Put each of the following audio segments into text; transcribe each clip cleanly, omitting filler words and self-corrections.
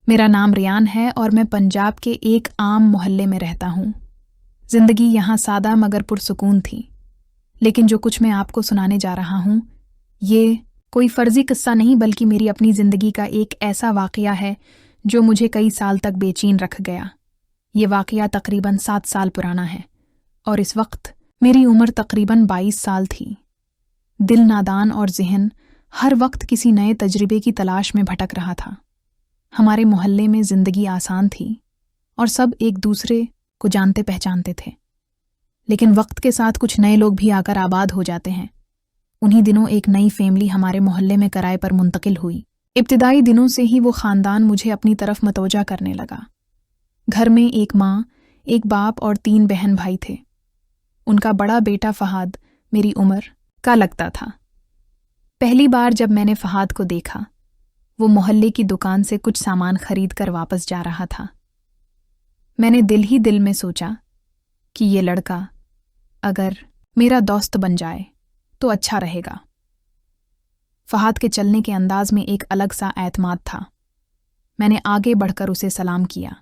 मेरा नाम रियान है और मैं पंजाब के एक आम मोहल्ले में रहता हूँ। जिंदगी यहाँ सादा मगर पुरसुकून थी। लेकिन जो कुछ मैं आपको सुनाने जा रहा हूँ, ये कोई फर्जी किस्सा नहीं बल्कि मेरी अपनी जिंदगी का एक ऐसा वाकया है जो मुझे कई साल तक बेचैन रख गया। ये वाकया तकरीबन 7 साल पुराना है और इस वक्त मेरी उम्र तकरीबन 22 साल थी। दिल नादान और ज़हन हर वक्त किसी नए तजुर्बे की तलाश में भटक रहा था। हमारे मोहल्ले में जिंदगी आसान थी और सब एक दूसरे को जानते पहचानते थे। लेकिन वक्त के साथ कुछ नए लोग भी आकर आबाद हो जाते हैं। उन्हीं दिनों एक नई फैमिली हमारे मोहल्ले में किराए पर मुंतकिल हुई। इब्तिदाई दिनों से ही वो ख़ानदान मुझे अपनी तरफ मतवजा करने लगा। घर में एक माँ, एक बाप और 3 बहन भाई थे। उनका बड़ा बेटा फ़हाद मेरी उम्र का लगता था। पहली बार जब मैंने फ़हाद को देखा, वो मोहल्ले की दुकान से कुछ सामान खरीद कर वापस जा रहा था। मैंने दिल ही दिल में सोचा कि ये लड़का अगर मेरा दोस्त बन जाए तो अच्छा रहेगा। फ़हाद के चलने के अंदाज में एक अलग सा एतमाद था। मैंने आगे बढ़कर उसे सलाम किया।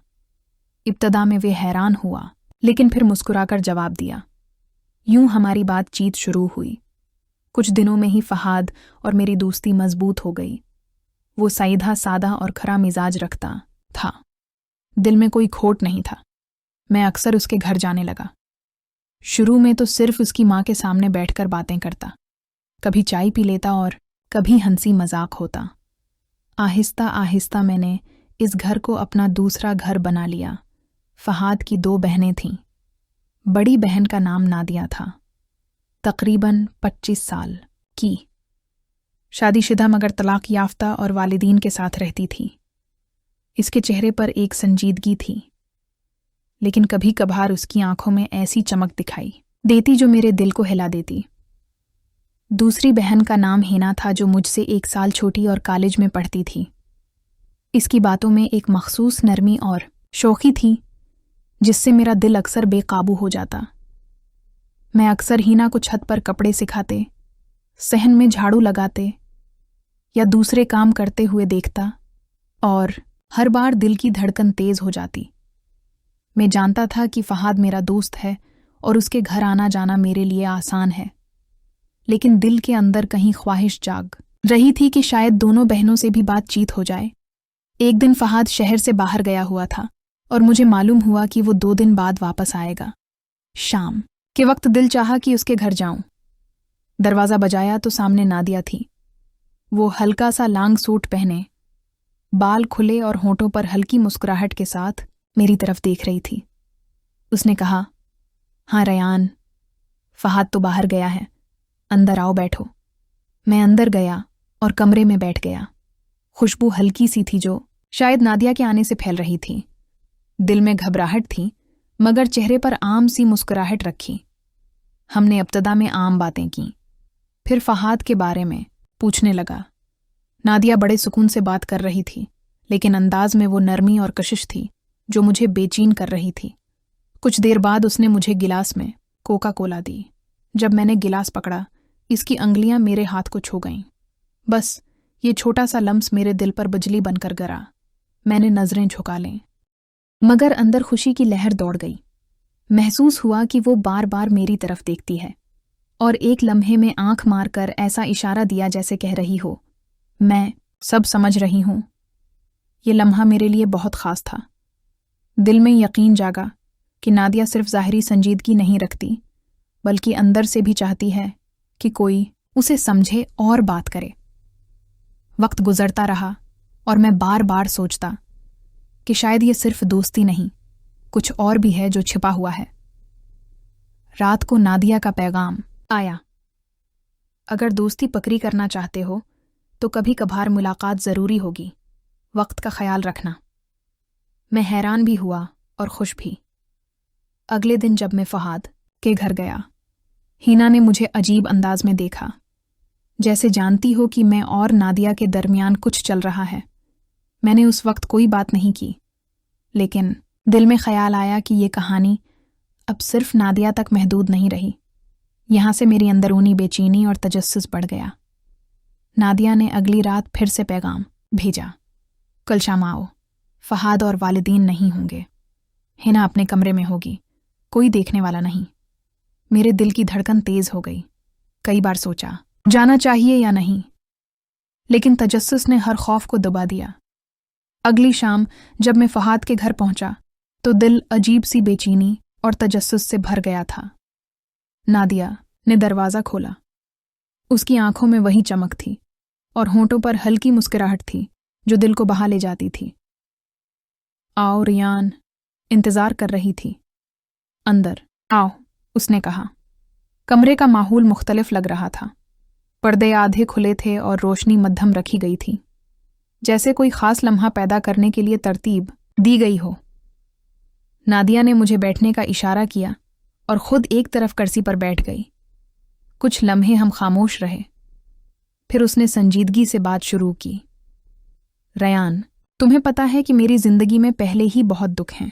इब्तदा में वे हैरान हुआ, लेकिन फिर मुस्कुराकर जवाब दिया। यूं हमारी बातचीत शुरू हुई। कुछ दिनों में ही फ़हाद और मेरी दोस्ती मजबूत हो गई। वो सीधा सादा और खरा मिजाज रखता था। दिल में कोई खोट नहीं था। मैं अक्सर उसके घर जाने लगा। शुरू में तो सिर्फ उसकी माँ के सामने बैठकर बातें करता, कभी चाय पी लेता और कभी हंसी मजाक होता। आहिस्ता आहिस्ता मैंने इस घर को अपना दूसरा घर बना लिया। फ़हाद की 2 बहनें थीं। बड़ी बहन का नाम नादिया था, तकरीबन 25 साल की, शादीशुदा मगर तलाक याफ्ता और वालिदीन के साथ रहती थी। इसके चेहरे पर एक संजीदगी थी, लेकिन कभी कभार उसकी आंखों में ऐसी चमक दिखाई देती जो मेरे दिल को हिला देती। दूसरी बहन का नाम हिना था, जो मुझसे 1 साल छोटी और कॉलेज में पढ़ती थी। इसकी बातों में एक मखसूस नरमी और शौकी थी जिससे मेरा दिल अक्सर बेकाबू हो जाता। मैं अक्सर हिना को छत पर कपड़े सिखाते, सहन में झाड़ू लगाते या दूसरे काम करते हुए देखता और हर बार दिल की धड़कन तेज हो जाती। मैं जानता था कि फ़हाद मेरा दोस्त है और उसके घर आना जाना मेरे लिए आसान है, लेकिन दिल के अंदर कहीं ख्वाहिश जाग रही थी कि शायद दोनों बहनों से भी बातचीत हो जाए। एक दिन फ़हाद शहर से बाहर गया हुआ था और मुझे मालूम हुआ कि वो 2 दिन बाद वापस आएगा। शाम के वक्त दिल चाहा कि उसके घर जाऊं। दरवाज़ा बजाया तो सामने नादिया थी। वो हल्का सा लांग सूट पहने, बाल खुले और होंठों पर हल्की मुस्कुराहट के साथ मेरी तरफ देख रही थी। उसने कहा, हाँ रयान, फ़हाद तो बाहर गया है, अंदर आओ बैठो। मैं अंदर गया और कमरे में बैठ गया। खुशबू हल्की सी थी जो शायद नादिया के आने से फैल रही थी। दिल में घबराहट थी मगर चेहरे पर आम सी मुस्कुराहट रखी। हमने इब्तिदा में आम बातें की, फिर फ़हाद के बारे में पूछने लगा। नादिया बड़े सुकून से बात कर रही थी, लेकिन अंदाज में वो नरमी और कशिश थी जो मुझे बेचैन कर रही थी। कुछ देर बाद उसने मुझे गिलास में कोका कोला दी। जब मैंने गिलास पकड़ा, इसकी अंगुलियां मेरे हाथ को छू गईं। बस ये छोटा सा लम्स मेरे दिल पर बिजली बनकर गिरा। मैंने नज़रें झुका लें, मगर अंदर खुशी की लहर दौड़ गई। महसूस हुआ कि वो बार बार मेरी तरफ देखती है और एक लम्हे में आंख मारकर ऐसा इशारा दिया जैसे कह रही हो, मैं सब समझ रही हूं। ये लम्हा मेरे लिए बहुत ख़ास था। दिल में यकीन जागा कि नादिया सिर्फ ज़ाहिरी संजीदगी नहीं रखती, बल्कि अंदर से भी चाहती है कि कोई उसे समझे और बात करे। वक्त गुजरता रहा और मैं बार बार सोचता कि शायद ये सिर्फ दोस्ती नहीं, कुछ और भी है जो छिपा हुआ है। रात को नादिया का पैगाम आया, अगर दोस्ती पकड़ी करना चाहते हो तो कभी कभार मुलाकात ज़रूरी होगी, वक्त का ख्याल रखना। मैं हैरान भी हुआ और खुश भी। अगले दिन जब मैं फ़हाद के घर गया, हिना ने मुझे अजीब अंदाज में देखा, जैसे जानती हो कि मैं और नादिया के दरमियान कुछ चल रहा है। मैंने उस वक्त कोई बात नहीं की, लेकिन दिल में ख्याल आया कि ये कहानी अब सिर्फ नादिया तक महदूद नहीं रही। यहाँ से मेरी अंदरूनी बेचैनी और तजस्सुस बढ़ गया। नादिया ने अगली रात फिर से पैगाम भेजा, कल शाम आओ, फहाद और वालिदीन नहीं होंगे। हिना अपने कमरे में होगी, कोई देखने वाला नहीं। मेरे दिल की धड़कन तेज हो गई। कई बार सोचा जाना चाहिए या नहीं, लेकिन तजस्सुस ने हर खौफ को दबा दिया। अगली शाम जब मैं फहाद के घर पहुंचा तो दिल अजीब सी बेचैनी और तजस्सुस से भर गया था। नादिया ने दरवाज़ा खोला। उसकी आंखों में वही चमक थी और होंठों पर हल्की मुस्कुराहट थी जो दिल को बहा ले जाती थी। आओ रियान, इंतज़ार कर रही थी। अंदर आओ, उसने कहा। कमरे का माहौल मुख्तलिफ लग रहा था। पर्दे आधे खुले थे और रोशनी मध्यम रखी गई थी, जैसे कोई खास लम्हा पैदा करने के लिए तरतीब दी गई हो। नादिया ने मुझे बैठने का इशारा किया और खुद एक तरफ कुर्सी पर बैठ गई। कुछ लम्हे हम खामोश रहे। फिर उसने संजीदगी से बात शुरू की। रयान, तुम्हें पता है कि मेरी जिंदगी में पहले ही बहुत दुख हैं।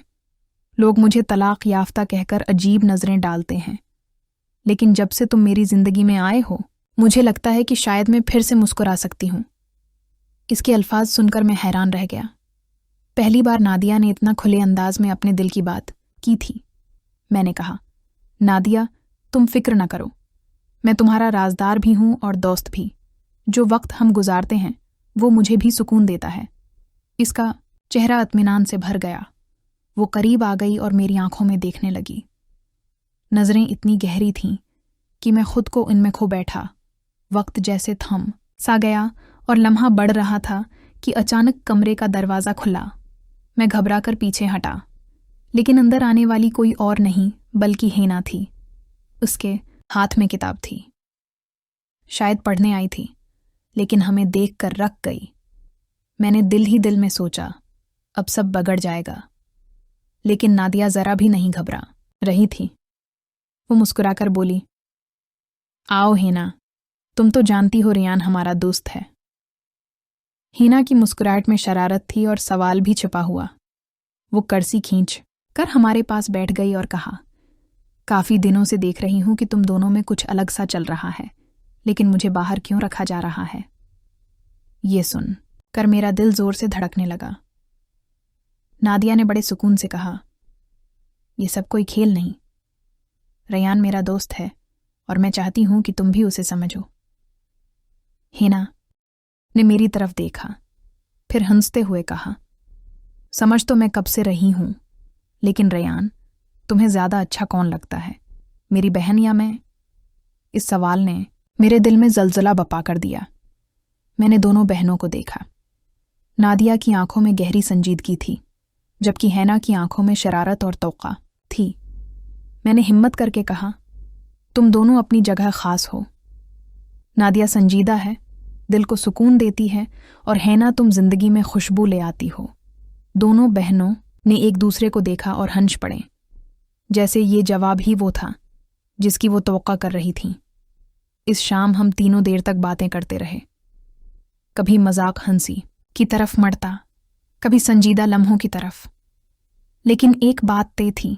लोग मुझे तलाक याफ्ता कहकर अजीब नजरें डालते हैं, लेकिन जब से तुम मेरी जिंदगी में आए हो मुझे लगता है कि शायद मैं फिर से मुस्कुरा सकती हूँ। इसके अल्फाज सुनकर मैं हैरान रह गया। पहली बार नादिया ने इतना खुले अंदाज में अपने दिल की बात की थी। मैंने कहा, नादिया, तुम फिक्र न करो, मैं तुम्हारा राजदार भी हूं और दोस्त भी। जो वक्त हम गुजारते हैं वो मुझे भी सुकून देता है। इसका चेहरा इत्मीनान से भर गया। वो करीब आ गई और मेरी आंखों में देखने लगी। नजरें इतनी गहरी थीं कि मैं खुद को इनमें खो बैठा। वक्त जैसे थम सा गया और लम्हा बढ़ रहा था कि अचानक कमरे का दरवाज़ा खुला। मैं घबराकर पीछे हटा, लेकिन अंदर आने वाली कोई और नहीं बल्कि हिना थी। उसके हाथ में किताब थी। शायद पढ़ने आई थी, लेकिन हमें देखकर रक गई। मैंने दिल ही दिल में सोचा, अब सब बगड़ जाएगा। लेकिन नादिया जरा भी नहीं घबरा रही थी। वो मुस्कुराकर बोली, आओ हिना, तुम तो जानती हो रियान हमारा दोस्त है। हिना की मुस्कुराहट में शरारत थी और सवाल भी छिपा हुआ। वो कुर्सी खींच कर हमारे पास बैठ गई और कहा, काफी दिनों से देख रही हूं कि तुम दोनों में कुछ अलग सा चल रहा है, लेकिन मुझे बाहर क्यों रखा जा रहा है? ये सुन कर मेरा दिल जोर से धड़कने लगा। नादिया ने बड़े सुकून से कहा, ये सब कोई खेल नहीं। रयान मेरा दोस्त है और मैं चाहती हूं कि तुम भी उसे समझो। हिना ने मेरी तरफ देखा, फिर हंसते हुए कहा, समझ तो मैं कब से रही हूं, लेकिन रयान, तुम्हें ज्यादा अच्छा कौन लगता है, मेरी बहन या मैं? इस सवाल ने मेरे दिल में जलजला बपा कर दिया। मैंने दोनों बहनों को देखा। नादिया की आंखों में गहरी संजीदगी थी, जबकि हैना की आंखों में शरारत और तौक़ा थी। मैंने हिम्मत करके कहा, तुम दोनों अपनी जगह खास हो। नादिया संजीदा है, दिल को सुकून देती है, और हैना तुम जिंदगी में खुशबू ले आती हो। दोनों बहनों ने एक दूसरे को देखा और हंस पड़े, जैसे ये जवाब ही वो था जिसकी वो तवक्का कर रही थीं। इस शाम हम तीनों देर तक बातें करते रहे। कभी मजाक हंसी की तरफ मड़ता, कभी संजीदा लम्हों की तरफ। लेकिन एक बात तय थी,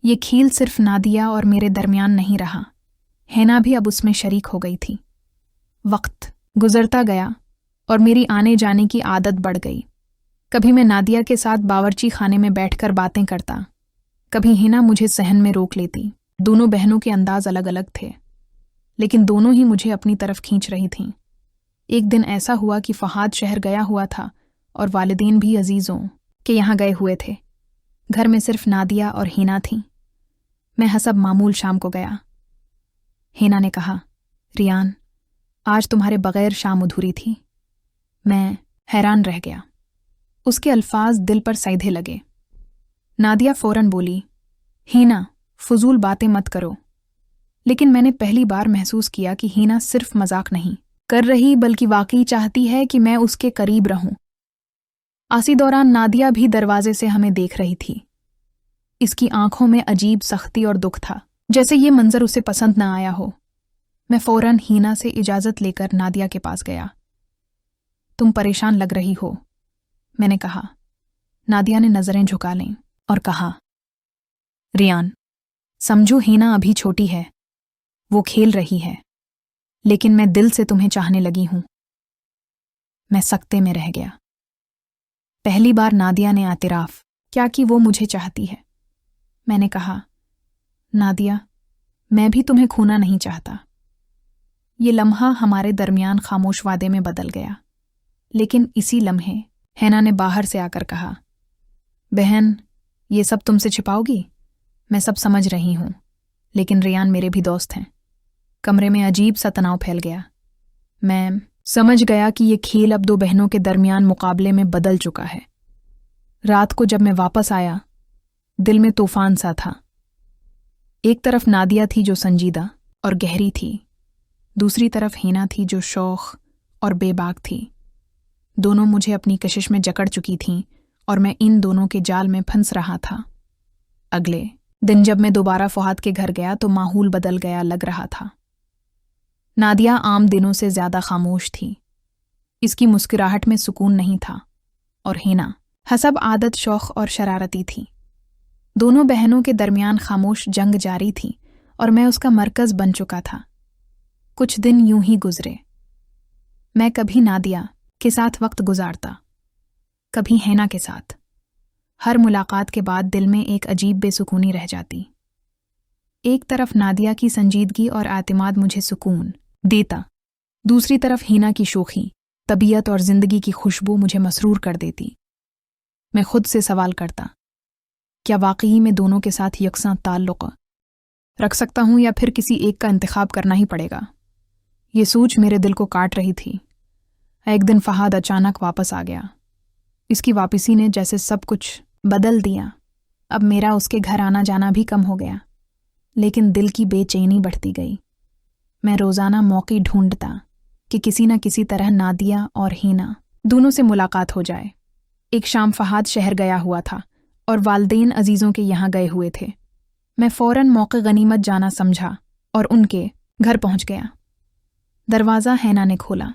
ये खेल सिर्फ नादिया और मेरे दरमियान नहीं रहा, हैना भी अब उसमें शरीक हो गई थी। वक्त गुजरता गया और मेरी आने जाने की आदत बढ़ गई। कभी मैं नादिया के साथ बावर्ची खाने में बैठकर बातें करता, कभी हिना मुझे सहन में रोक लेती। दोनों बहनों के अंदाज अलग अलग थे, लेकिन दोनों ही मुझे अपनी तरफ खींच रही थीं। एक दिन ऐसा हुआ कि फहाद शहर गया हुआ था और वालिदैन भी अजीज़ों के यहाँ गए हुए थे। घर में सिर्फ नादिया और हिना थीं। मैं हसब मामूल शाम को गया। हिना ने कहा, रियान, आज तुम्हारे बगैर शाम अधूरी थी। मैं हैरान रह गया। उसके अल्फाज दिल पर सीधे लगे। नादिया फौरन बोली, हिना, फजूल बातें मत करो। लेकिन मैंने पहली बार महसूस किया कि हिना सिर्फ मजाक नहीं कर रही, बल्कि वाकई चाहती है कि मैं उसके करीब रहूं। आसी दौरान नादिया भी दरवाजे से हमें देख रही थी। इसकी आंखों में अजीब सख्ती और दुख था, जैसे ये मंजर उसे पसंद न आया हो। मैं फौरन हिना से इजाजत लेकर नादिया के पास गया। तुम परेशान लग रही हो, मैंने कहा। नादिया ने नजरें झुका लीं और कहा, रियान, समझो हिना अभी छोटी है, वो खेल रही है, लेकिन मैं दिल से तुम्हें चाहने लगी हूं। मैं सकते में रह गया। पहली बार नादिया ने एतराफ़ क्या कि वो मुझे चाहती है। मैंने कहा, नादिया, मैं भी तुम्हें खोना नहीं चाहता। ये लम्हा हमारे दरमियान खामोश वादे में बदल गया। लेकिन इसी लम्हे हैना ने बाहर से आकर कहा, बहन, ये सब तुमसे छिपाओगी? मैं सब समझ रही हूं, लेकिन रियान मेरे भी दोस्त हैं। कमरे में अजीब सा तनाव फैल गया। मैं समझ गया कि ये खेल अब दो बहनों के दरमियान मुकाबले में बदल चुका है। रात को जब मैं वापस आया, दिल में तूफान सा था। एक तरफ नादिया थी जो संजीदा और गहरी थी, दूसरी तरफ हैना थी जो शौख और बेबाक थी। दोनों मुझे अपनी कशिश में जकड़ चुकी थीं और मैं इन दोनों के जाल में फंस रहा था। अगले दिन जब मैं दोबारा फुहाद के घर गया तो माहौल बदल गया लग रहा था। नादिया आम दिनों से ज्यादा खामोश थी। इसकी मुस्कुराहट में सुकून नहीं था और हैना हसब आदत शौख और शरारती थी। दोनों बहनों के दरमियान खामोश जंग जारी थी और मैं उसका मरकज बन चुका था। कुछ दिन यूं ही गुजरे। मैं कभी नादिया के साथ वक्त गुजारता, कभी हैना के साथ। हर मुलाकात के बाद दिल में एक अजीब बेसुकूनी रह जाती। एक तरफ नादिया की संजीदगी और आतिमाद मुझे सुकून देता, दूसरी तरफ हैना की शोखी, तबीयत और जिंदगी की खुशबू मुझे मसरूर कर देती। मैं खुद से सवाल करता, क्या वाकई में दोनों के साथ यकसां ताल्लुक़ रख सकता हूं या फिर किसी एक का इंतखाब करना ही पड़ेगा? ये सोच मेरे दिल को काट रही थी। एक दिन फहाद अचानक वापस आ गया। इसकी वापसी ने जैसे सब कुछ बदल दिया। अब मेरा उसके घर आना जाना भी कम हो गया, लेकिन दिल की बेचैनी बढ़ती गई। मैं रोज़ाना मौके ढूंढता कि किसी न किसी तरह नादिया और हैना दोनों से मुलाकात हो जाए। एक शाम फहाद शहर गया हुआ था और वालदेन अजीज़ों के यहाँ गए हुए थे। मैं फ़ौरन मौके गनीमत जाना समझा और उनके घर पहुंच गया। दरवाज़ा हैना ने खोला।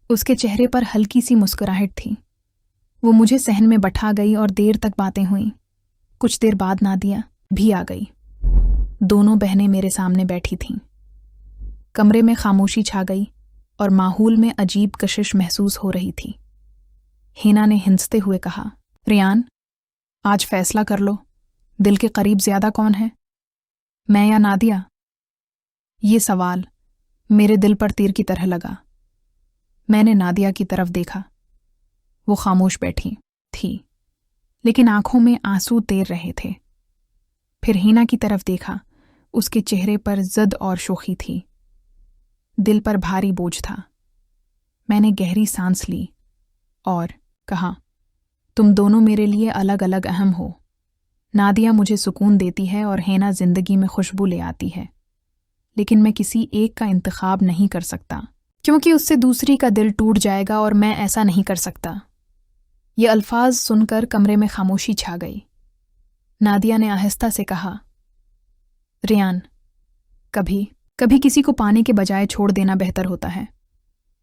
उसके चेहरे पर हल्की सी मुस्कुराहट थी। वो मुझे सहन में बैठा गई और देर तक बातें हुईं। कुछ देर बाद नादिया भी आ गई। दोनों बहनें मेरे सामने बैठी थीं। कमरे में खामोशी छा गई और माहौल में अजीब कशिश महसूस हो रही थी। हैना ने हिंसते हुए कहा, रियान, आज फैसला कर लो, दिल के करीब ज्यादा कौन है, मैं या नादिया? ये सवाल मेरे दिल पर तीर की तरह लगा। मैंने नादिया की तरफ देखा। वो खामोश बैठी थी, लेकिन आंखों में आंसू तैर रहे थे। फिर हैना की तरफ देखा। उसके चेहरे पर ज़द और शोखी थी। दिल पर भारी बोझ था। मैंने गहरी सांस ली और कहा, तुम दोनों मेरे लिए अलग अलग अहम हो। नादिया मुझे सुकून देती है और हैना जिंदगी में खुशबू ले आती है, लेकिन मैं किसी एक का इंतखाब नहीं कर सकता, क्योंकि उससे दूसरी का दिल टूट जाएगा और मैं ऐसा नहीं कर सकता। ये अल्फाज सुनकर कमरे में खामोशी छा गई। नादिया ने आहिस्ता से कहा, रियान, कभी कभी किसी को पाने के बजाय छोड़ देना बेहतर होता है।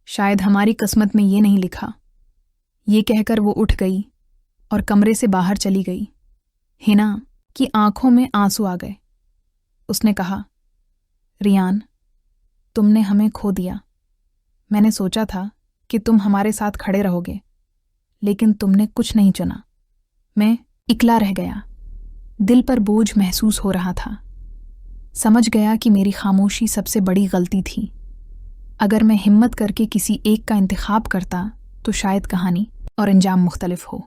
शायद हमारी किस्मत में ये नहीं लिखा। ये कहकर वो उठ गई और कमरे से बाहर चली गई। हैना की आंखों में आंसू आ गए। उसने कहा, रियान, तुमने हमें खो दिया। मैंने सोचा था कि तुम हमारे साथ खड़े रहोगे, लेकिन तुमने कुछ नहीं चुना। मैं इकला रह गया। दिल पर बोझ महसूस हो रहा था। समझ गया कि मेरी खामोशी सबसे बड़ी गलती थी। अगर मैं हिम्मत करके किसी एक का इंतखाब करता तो शायद कहानी और अंजाम मुख्तलिफ हो।